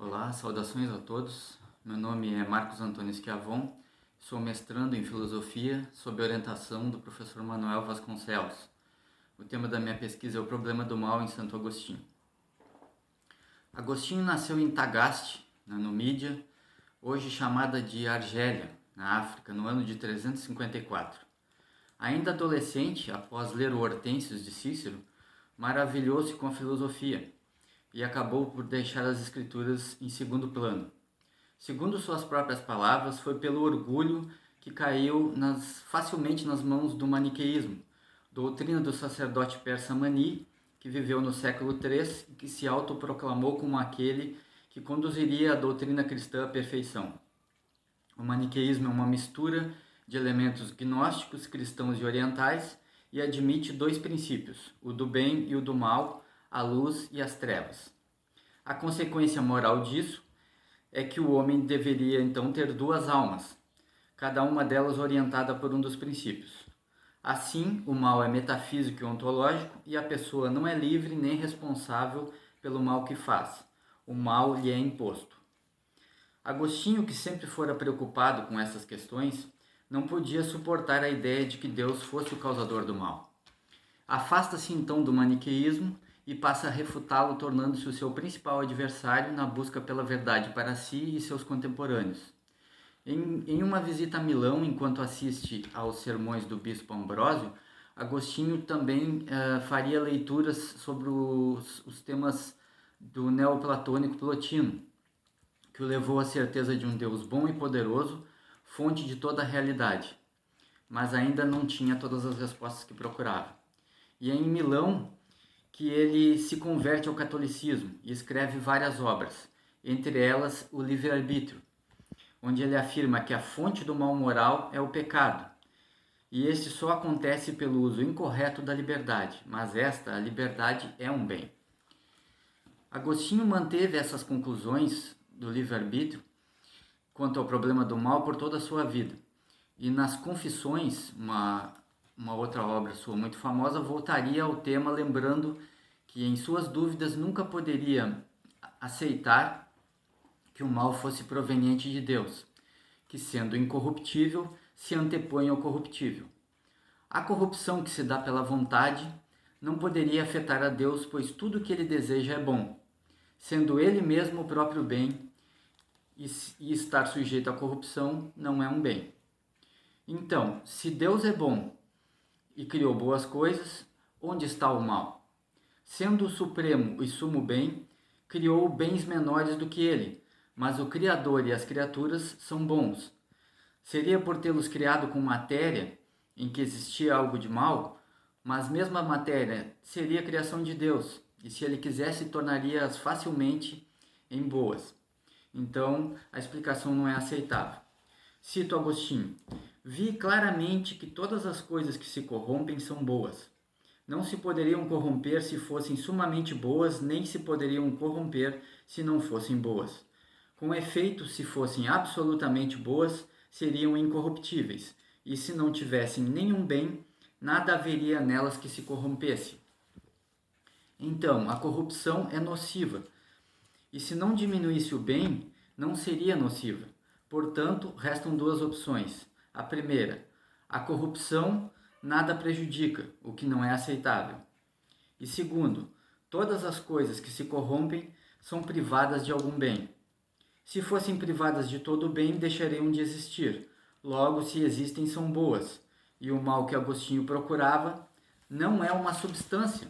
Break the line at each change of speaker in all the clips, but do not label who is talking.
Olá, saudações a todos. Meu nome é Marcos Antônio Schiavon, sou mestrando em Filosofia sob orientação do professor Manuel Vasconcelos. O tema da minha pesquisa é o problema do mal em Santo Agostinho. Agostinho nasceu em Tagaste, na Numídia, hoje chamada de Argélia, na África, no ano de 354. Ainda adolescente, após ler o Hortênsios de Cícero, maravilhou-se com a filosofia e acabou por deixar as escrituras em segundo plano. Segundo suas próprias palavras, foi pelo orgulho que caiu facilmente nas mãos do maniqueísmo, doutrina do sacerdote persa Mani, que viveu no século III e que se autoproclamou como aquele que conduziria a doutrina cristã à perfeição. O maniqueísmo é uma mistura de elementos gnósticos, cristãos e orientais e admite dois princípios, o do bem e o do mal, a luz e as trevas. A consequência moral disso é que o homem deveria então ter duas almas, cada uma delas orientada por um dos princípios. Assim, o mal é metafísico e ontológico e a pessoa não é livre nem responsável pelo mal que faz. O mal lhe é imposto. Agostinho, que sempre fora preocupado com essas questões, não podia suportar a ideia de que Deus fosse o causador do mal. Afasta-se então do maniqueísmo e passa a refutá-lo, tornando-se o seu principal adversário na busca pela verdade para si e seus contemporâneos. Em uma visita a Milão, enquanto assiste aos sermões do bispo Ambrósio, Agostinho também faria leituras sobre os temas do neoplatônico Plotino, que o levou à certeza de um Deus bom e poderoso, fonte de toda a realidade, mas ainda não tinha todas as respostas que procurava. E é em Milão que ele se converte ao catolicismo e escreve várias obras, entre elas o Livre-Arbítrio, onde ele afirma que a fonte do mal moral é o pecado, e este só acontece pelo uso incorreto da liberdade, mas a liberdade é um bem. Agostinho manteve essas conclusões do livre-arbítrio quanto ao problema do mal por toda a sua vida. E nas Confissões, uma outra obra sua muito famosa, voltaria ao tema lembrando que em suas dúvidas nunca poderia aceitar que o mal fosse proveniente de Deus, que sendo incorruptível, se antepõe ao corruptível. A corrupção que se dá pela vontade não poderia afetar a Deus, pois tudo o que ele deseja é bom, sendo ele mesmo o próprio bem, e estar sujeito à corrupção não é um bem. Então, se Deus é bom e criou boas coisas, onde está o mal? Sendo o supremo e sumo bem, criou bens menores do que ele, mas o Criador e as criaturas são bons. Seria por tê-los criado com matéria, em que existia algo de mal, mas mesmo a matéria seria a criação de Deus, e se ele quisesse, tornaria-as facilmente em boas. Então, a explicação não é aceitável. Cito Agostinho: vi claramente que todas as coisas que se corrompem são boas. Não se poderiam corromper se fossem sumamente boas, nem se poderiam corromper se não fossem boas. Com efeito, se fossem absolutamente boas, seriam incorruptíveis, e se não tivessem nenhum bem, nada haveria nelas que se corrompesse. Então, a corrupção é nociva, e se não diminuísse o bem, não seria nociva. Portanto, restam duas opções. A primeira, a corrupção nada prejudica, o que não é aceitável. E segundo, todas as coisas que se corrompem são privadas de algum bem. Se fossem privadas de todo o bem, deixariam de existir. Logo, se existem, são boas. E o mal que Agostinho procurava não é uma substância,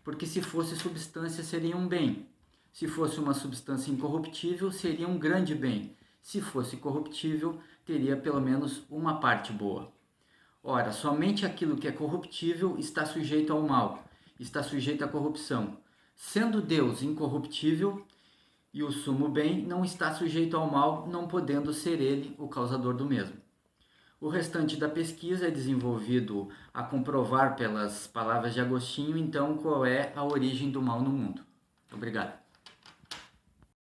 porque se fosse substância seria um bem. Se fosse uma substância incorruptível, seria um grande bem. Se fosse corruptível, teria pelo menos uma parte boa. Ora, somente aquilo que é corruptível está sujeito ao mal, está sujeito à corrupção. Sendo Deus incorruptível e o sumo bem, não está sujeito ao mal, não podendo ser ele o causador do mesmo. O restante da pesquisa é desenvolvido a comprovar pelas palavras de Agostinho, então, qual é a origem do mal no mundo. Obrigado.